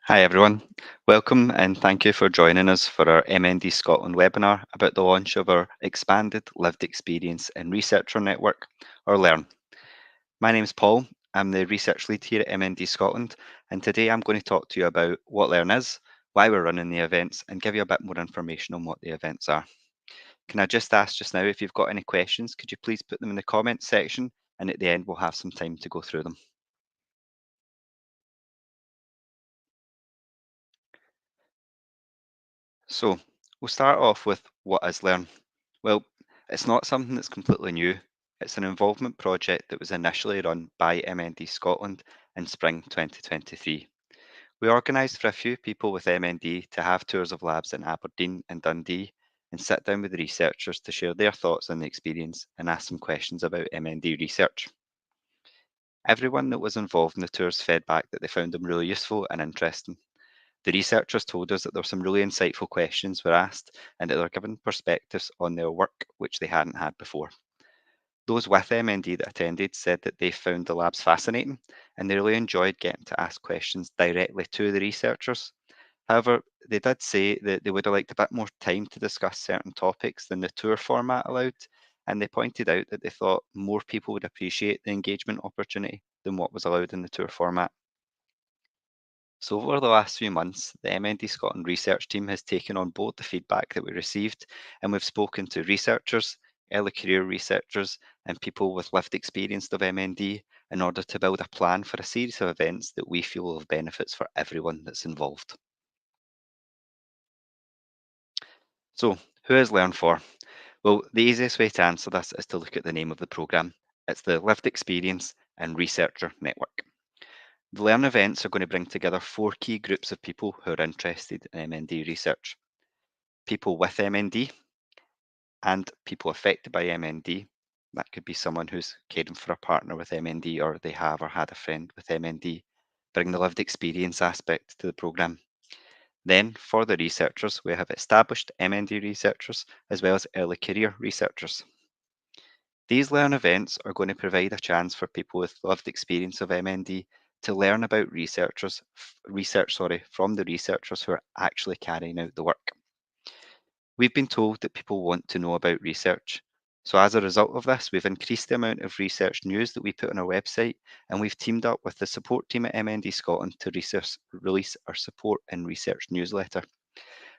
Hi everyone, welcome and thank you for joining us for our MND Scotland webinar about the launch of our expanded lived experience and researcher network, or LEARN. My name is Paul, I'm the research lead here at MND Scotland, and today I'm going to talk to you about what LEARN is, why we're running the events, and give you a bit more information on what the events are. Can I just ask just now if you've got any questions, could you please put them in the comments section, and at the end we'll have some time to go through them. So we'll start off with what is LEARN. Well, it's not something that's completely new. It's an involvement project that was initially run by MND Scotland in spring 2023. We organised for a few people with MND to have tours of labs in Aberdeen and Dundee and sit down with the researchers to share their thoughts on the experience and ask some questions about MND research. Everyone that was involved in the tours fed back that they found them really useful and interesting. The researchers told us that there were some really insightful questions were asked and that they were given perspectives on their work which they hadn't had before. Those with MND that attended said that they found the labs fascinating and they really enjoyed getting to ask questions directly to the researchers. However, they did say that they would have liked a bit more time to discuss certain topics than the tour format allowed, and they pointed out that they thought more people would appreciate the engagement opportunity than what was allowed in the tour format. So over the last few months, the MND Scotland research team has taken on board the feedback that we received, and we've spoken to researchers, early career researchers, and people with lived experience of MND in order to build a plan for a series of events that we feel will have benefits for everyone that's involved. So, who is Learn for? Well, the easiest way to answer this is to look at the name of the programme. It's the Lived Experience and Researcher Network. The Learn events are going to bring together four key groups of people who are interested in MND research. People with MND and people affected by MND. That could be someone who's caring for a partner with MND or they have or had a friend with MND. Bring the lived experience aspect to the programme. Then, for the researchers, we have established MND researchers as well as early career researchers. These Learn events are going to provide a chance for people with lived experience of MND to learn about research from the researchers who are actually carrying out the work. We've been told that people want to know about research. So as a result of this, we've increased the amount of research news that we put on our website, and we've teamed up with the support team at MND Scotland to release our support and research newsletter.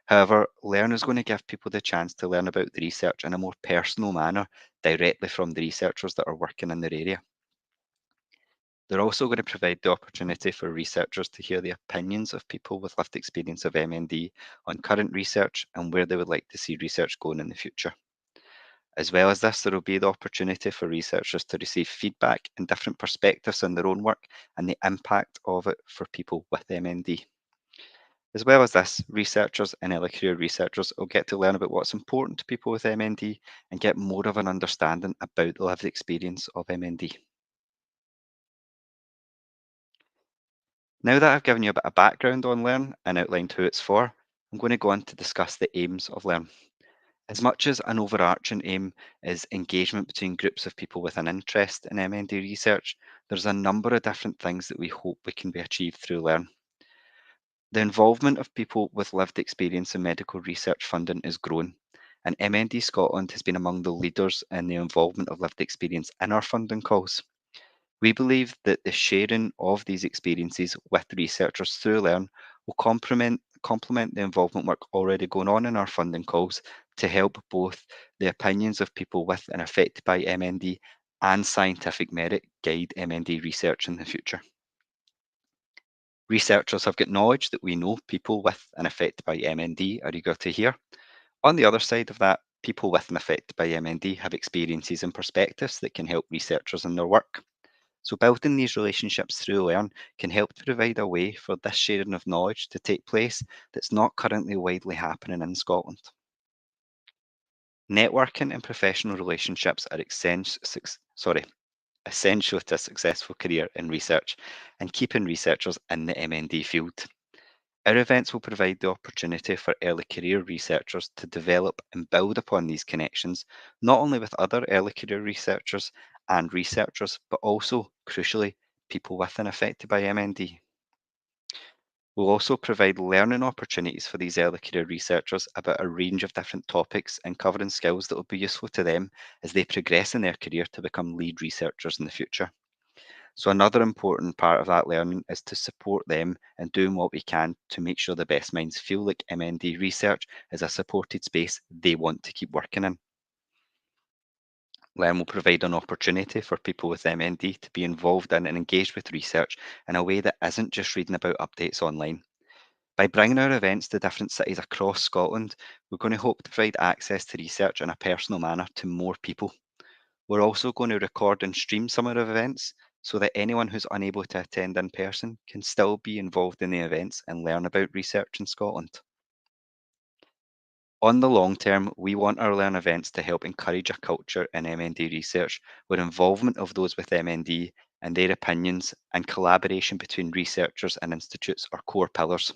However, Learn is going to give people the chance to learn about the research in a more personal manner directly from the researchers that are working in their area. They're also going to provide the opportunity for researchers to hear the opinions of people with lived experience of MND on current research and where they would like to see research going in the future. As well as this, there will be the opportunity for researchers to receive feedback and different perspectives on their own work and the impact of it for people with MND. As well as this, researchers and early career researchers will get to learn about what's important to people with MND and get more of an understanding about the lived experience of MND. Now that I've given you a bit of background on Learn and outlined who it's for, I'm going to go on to discuss the aims of Learn. As much as an overarching aim is engagement between groups of people with an interest in MND research, there's a number of different things that we hope we can be achieved through Learn. The involvement of people with lived experience in medical research funding is growing, and MND Scotland has been among the leaders in the involvement of lived experience in our funding calls. We believe that the sharing of these experiences with researchers through Learn will complement the involvement work already going on in our funding calls to help both the opinions of people with and affected by MND and scientific merit guide MND research in the future. Researchers have got knowledge that we know people with and affected by MND are eager to hear. On the other side of that, people with and affected by MND have experiences and perspectives that can help researchers in their work. So building these relationships through Learn can help to provide a way for this sharing of knowledge to take place that's not currently widely happening in Scotland. Networking and professional relationships are essential to a successful career in research and keeping researchers in the MND field. Our events will provide the opportunity for early career researchers to develop and build upon these connections, not only with other early career researchers and researchers, but also, crucially, people with and affected by MND. We'll also provide learning opportunities for these early career researchers about a range of different topics and covering skills that will be useful to them as they progress in their career to become lead researchers in the future. So another important part of that learning is to support them and doing what we can to make sure the best minds feel like MND research is a supported space they want to keep working in. Learn will provide an opportunity for people with MND to be involved in and engaged with research in a way that isn't just reading about updates online. By bringing our events to different cities across Scotland, we're going to hope to provide access to research in a personal manner to more people. We're also going to record and stream some of our events so that anyone who's unable to attend in person can still be involved in the events and learn about research in Scotland. On the long term, we want our Learn events to help encourage a culture in MND research where involvement of those with MND and their opinions and collaboration between researchers and institutes are core pillars.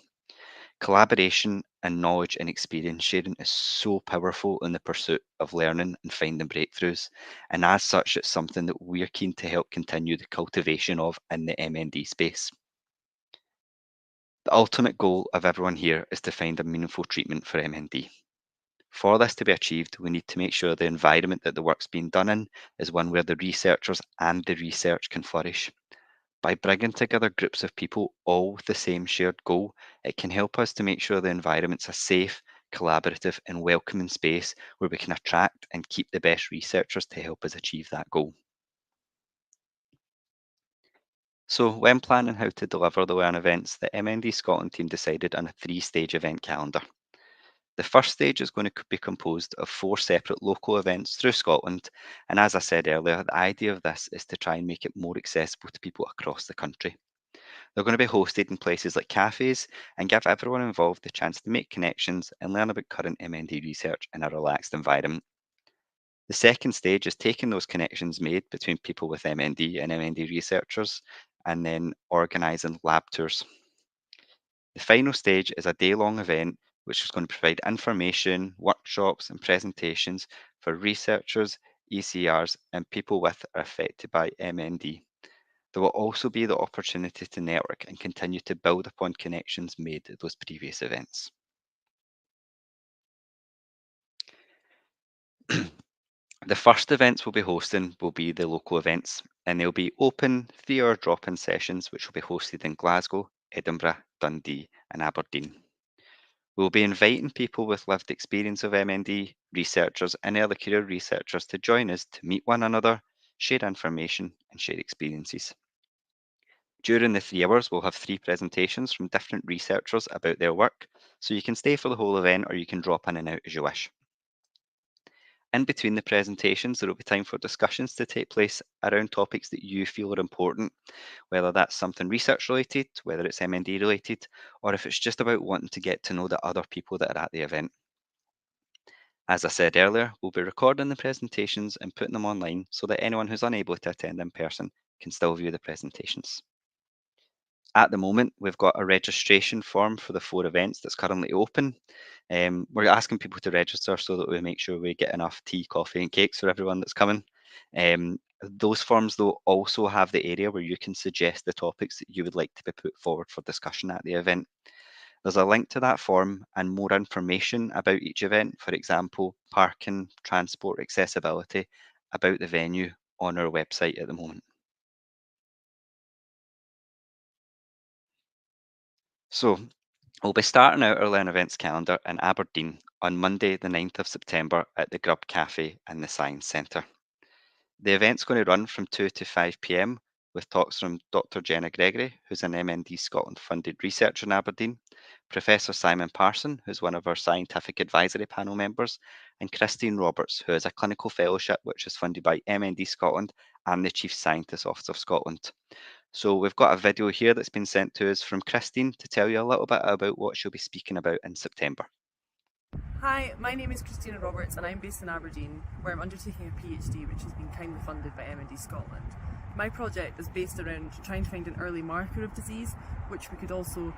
Collaboration and knowledge and experience sharing is so powerful in the pursuit of learning and finding breakthroughs. And as such, it's something that we're keen to help continue the cultivation of in the MND space. The ultimate goal of everyone here is to find a meaningful treatment for MND. For this to be achieved, we need to make sure the environment that the work's being done in is one where the researchers and the research can flourish. By bringing together groups of people all with the same shared goal, it can help us to make sure the environment's a safe, collaborative, and welcoming space where we can attract and keep the best researchers to help us achieve that goal. So, when planning how to deliver the Learn events, the MND Scotland team decided on a three-stage event calendar. The first stage is going to be composed of 4 separate local events through Scotland, and as I said earlier, the idea of this is to try and make it more accessible to people across the country. They're going to be hosted in places like cafes and give everyone involved the chance to make connections and learn about current MND research in a relaxed environment. The second stage is taking those connections made between people with MND and MND researchers and then organising lab tours. The final stage is a day-long event which is going to provide information, workshops and presentations for researchers, ECRs and people with or affected by MND. There will also be the opportunity to network and continue to build upon connections made at those previous events. The first events we'll be hosting will be the local events, and they'll be open 3-hour drop-in sessions which will be hosted in Glasgow, Edinburgh, Dundee and Aberdeen. We'll be inviting people with lived experience of MND, researchers and early career researchers to join us to meet one another, share information and share experiences. During the 3 hours, we'll have 3 presentations from different researchers about their work, so you can stay for the whole event or you can drop in and out as you wish. In between the presentations, there will be time for discussions to take place around topics that you feel are important, whether that's something research related, whether it's MND related, or if it's just about wanting to get to know the other people that are at the event. As I said earlier, we'll be recording the presentations and putting them online so that anyone who's unable to attend in person can still view the presentations. At the moment, we've got a registration form for the 4 events that's currently open. We're asking people to register so that we make sure we get enough tea, coffee and cakes for everyone that's coming. Those forms, though, also have the area where you can suggest the topics that you would like to be put forward for discussion at the event. There's a link to that form and more information about each event, for example, parking, transport, accessibility, about the venue on our website at the moment. So we'll be starting out our Learn Events calendar in Aberdeen on Monday, the 9th of September at the Grub Cafe and the Science Centre. The event's going to run from 2 to 5 p.m. with talks from Dr. Jenna Gregory, who's an MND Scotland funded researcher in Aberdeen, Professor Simon Parson, who's one of our scientific advisory panel members, and Christine Roberts, who is a clinical fellowship which is funded by MND Scotland and the Chief Scientist Office of Scotland. So we've got a video here that's been sent to us from Christine to tell you a little bit about what she'll be speaking about in September. Hi, my name is Christina Roberts and I'm based in Aberdeen, where I'm undertaking a PhD which has been kindly funded by MND Scotland. My project is based around trying to find an early marker of disease, which we could also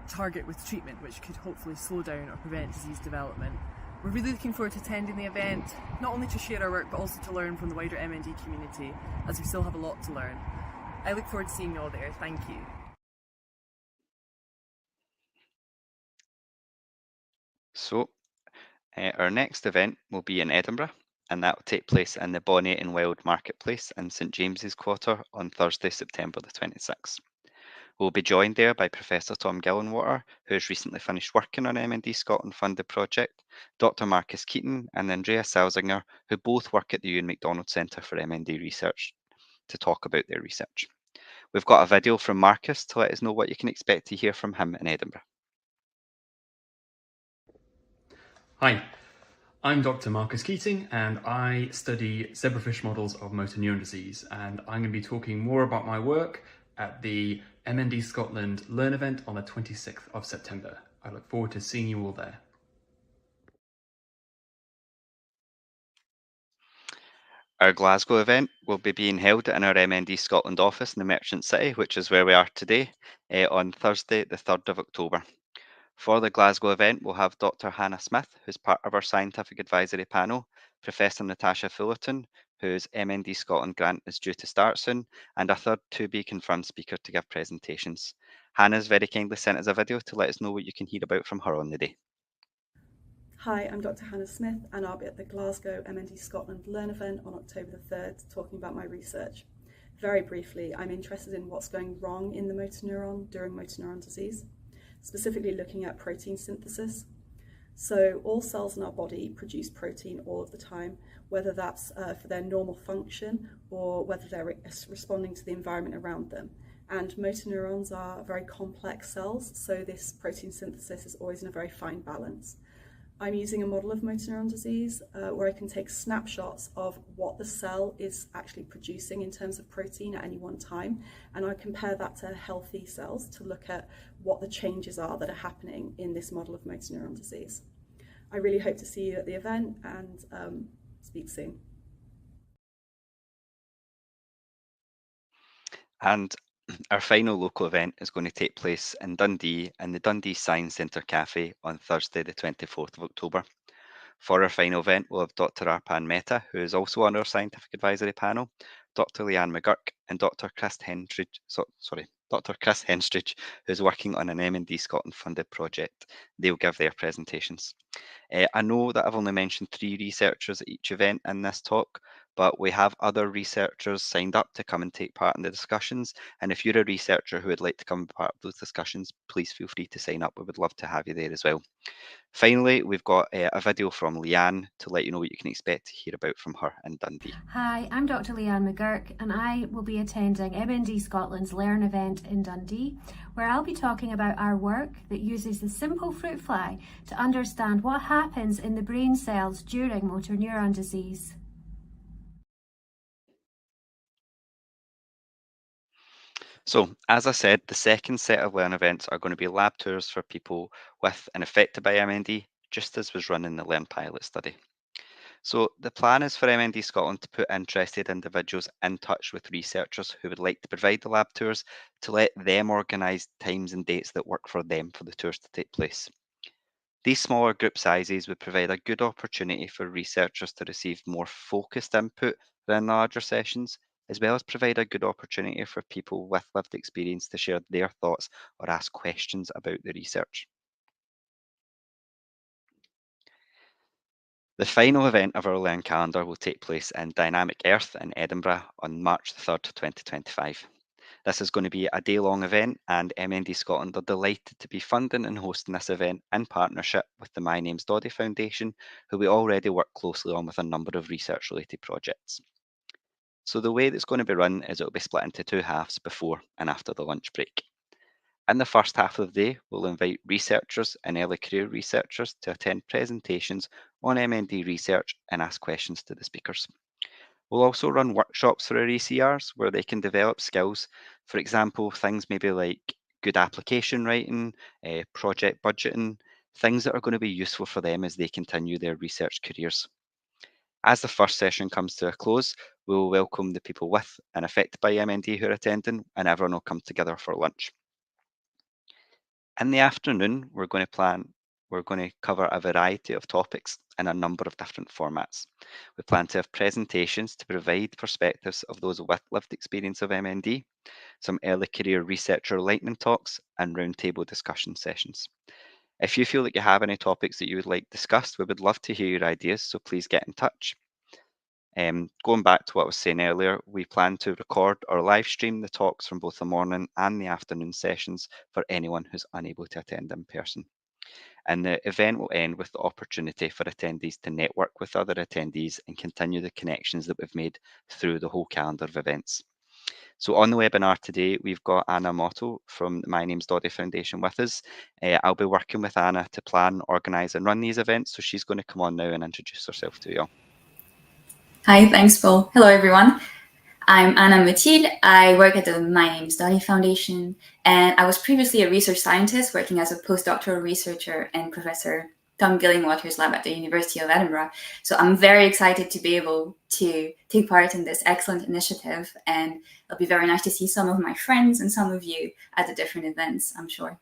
target with treatment, which could hopefully slow down or prevent disease development. We're really looking forward to attending the event, not only to share our work but also to learn from the wider MND community, as we still have a lot to learn. I look forward to seeing you all there. Thank you. So our next event will be in Edinburgh, and that will take place in the Bonnet and Wild Marketplace in St James's Quarter on Thursday, September the 26th. We'll be joined there by Professor Tom Gillenwater, who has recently finished working on MND Scotland funded project, Dr Marcus Keaton and Andrea Salzinger, who both work at the Ewan MacDonald Centre for MND Research, to talk about their research. We've got a video from Marcus to let us know what you can expect to hear from him in Edinburgh. Hi, I'm Dr. Marcus Keating and I study zebrafish models of motor neuron disease, and I'm going to be talking more about my work at the MND Scotland Learn event on the 26th of September. I look forward to seeing you all there. Our Glasgow event will be being held in our MND Scotland office in the Merchant City, which is where we are today, on Thursday, the 3rd of October. For the Glasgow event, we'll have Dr. Hannah Smith, who's part of our scientific advisory panel, Professor Natasha Fullerton, whose MND Scotland grant is due to start soon, and a third to-be-confirmed speaker to give presentations. Hannah's very kindly sent us a video to let us know what you can hear about from her on the day. Hi, I'm Dr. Hannah Smith and I'll be at the Glasgow MND Scotland Learn event on October the 3rd talking about my research. Very briefly, I'm interested in what's going wrong in the motor neuron during motor neuron disease, specifically looking at protein synthesis. So all cells in our body produce protein all of the time, whether that's for their normal function or whether they're responding to the environment around them. And motor neurons are very complex cells, so this protein synthesis is always in a very fine balance. I'm using a model of motor neuron disease where I can take snapshots of what the cell is actually producing in terms of protein at any one time, and I compare that to healthy cells to look at what the changes are that are happening in this model of motor neuron disease. I really hope to see you at the event and speak soon. And our final local event is going to take place in Dundee in the Dundee Science Centre Cafe on Thursday, the 24th of October. For our final event, we'll have Dr. Arpan Mehta, who is also on our scientific advisory panel, Dr. Leanne McGurk, and Dr. Chris Henstridge, who's working on an MND Scotland funded project. They'll give their presentations. I know that I've only mentioned 3 researchers at each event in this talk, but we have other researchers signed up to come and take part in the discussions. And if you're a researcher who would like to come and be part of those discussions, please feel free to sign up. We would love to have you there as well. Finally, we've got a video from Leanne to let you know what you can expect to hear about from her in Dundee. Hi, I'm Dr. Leanne McGurk and I will be attending MND Scotland's Learn event in Dundee, where I'll be talking about our work that uses the simple fruit fly to understand what happens in the brain cells during motor neuron disease. So, as I said, the second set of Learn events are going to be lab tours for people with and affected by MND, just as was run in the Learn pilot study. So the plan is for MND Scotland to put interested individuals in touch with researchers who would like to provide the lab tours to let them organise times and dates that work for them for the tours to take place. These smaller group sizes would provide a good opportunity for researchers to receive more focused input than larger sessions, as well as provide a good opportunity for people with lived experience to share their thoughts or ask questions about the research. The final event of our Learn calendar will take place in Dynamic Earth in Edinburgh on March the 3rd, 2025. This is going to be a day-long event, and MND Scotland are delighted to be funding and hosting this event in partnership with the My Name's Doddie Foundation, who we already work closely on with a number of research-related projects. So the way that's going to be run is it will be split into 2 halves before and after the lunch break. In the first half of the day, we'll invite researchers and early career researchers to attend presentations on MND research and ask questions to the speakers. We'll also run workshops for our ECRs where they can develop skills. For example, things maybe like good application writing, project budgeting, things that are going to be useful for them as they continue their research careers. As the first session comes to a close, we will welcome the people with and affected by MND who are attending, and everyone will come together for lunch. In the afternoon, we're going to cover a variety of topics in a number of different formats. We plan to have presentations to provide perspectives of those with lived experience of MND, some early career researcher lightning talks, and roundtable discussion sessions. If you feel that you have any topics that you would like discussed, we would love to hear your ideas, so please get in touch. Going back to what I was saying earlier, we plan to record or live stream the talks from both the morning and the afternoon sessions for anyone who's unable to attend in person. And the event will end with the opportunity for attendees to network with other attendees and continue the connections that we've made through the whole calendar of events. So on the webinar today, we've got Anna Motto from My Name's Doddie Foundation with us. I'll be working with Anna to plan, organise and run these events. So she's going to come on now and introduce herself to you all. Hi, thanks, Paul. Hello, everyone. I'm Anna Mathilde. I work at the My Name's Doddie Foundation, and I was previously a research scientist working as a postdoctoral researcher in Professor Tom Gillingwater's lab at the University of Edinburgh. So I'm very excited to be able to take part in this excellent initiative, and it'll be very nice to see some of my friends and some of you at the different events, I'm sure.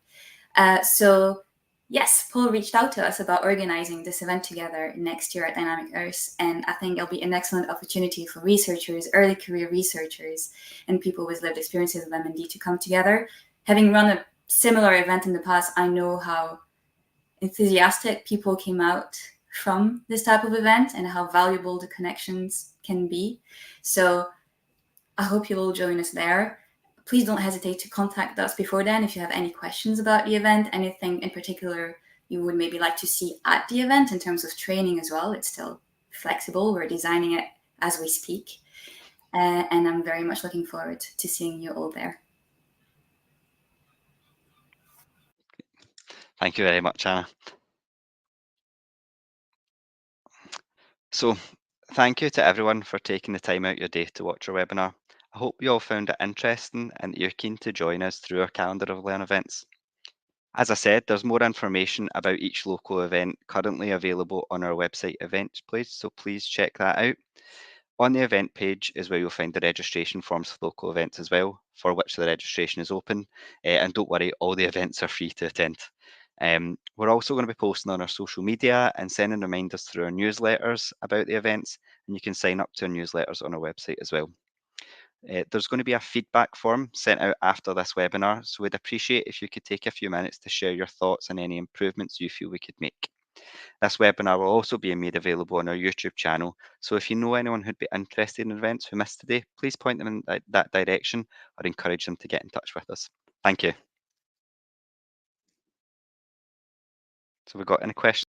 Yes, Paul reached out to us about organizing this event together next year at Dynamic Earth, and I think it'll be an excellent opportunity for researchers, early career researchers, and people with lived experiences of MND to come together. Having run a similar event in the past, I know how enthusiastic people came out from this type of event and how valuable the connections can be. So I hope you will join us there. Please don't hesitate to contact us before then if you have any questions about the event, anything in particular you would maybe like to see at the event in terms of training as well. It's still flexible. We're designing it as we speak. And I'm very much looking forward to seeing you all there. Thank you very much, Anna. So thank you to everyone for taking the time out your day to watch our webinar. I hope you all found it interesting and that you're keen to join us through our calendar of Learn events. As I said, there's more information about each local event currently available on our website events page, so please check that out. On the event page is where you'll find the registration forms for local events as well, for which the registration is open. And don't worry, all the events are free to attend. We're also going to be posting on our social media and sending reminders through our newsletters about the events, and you can sign up to our newsletters on our website as well. There's going to be a feedback form sent out after this webinar, so we'd appreciate if you could take a few minutes to share your thoughts on any improvements you feel we could make. This webinar will also be made available on our YouTube channel, so if you know anyone who'd be interested in events who missed today, please point them in that direction or encourage them to get in touch with us. Thank you. So we've got any questions?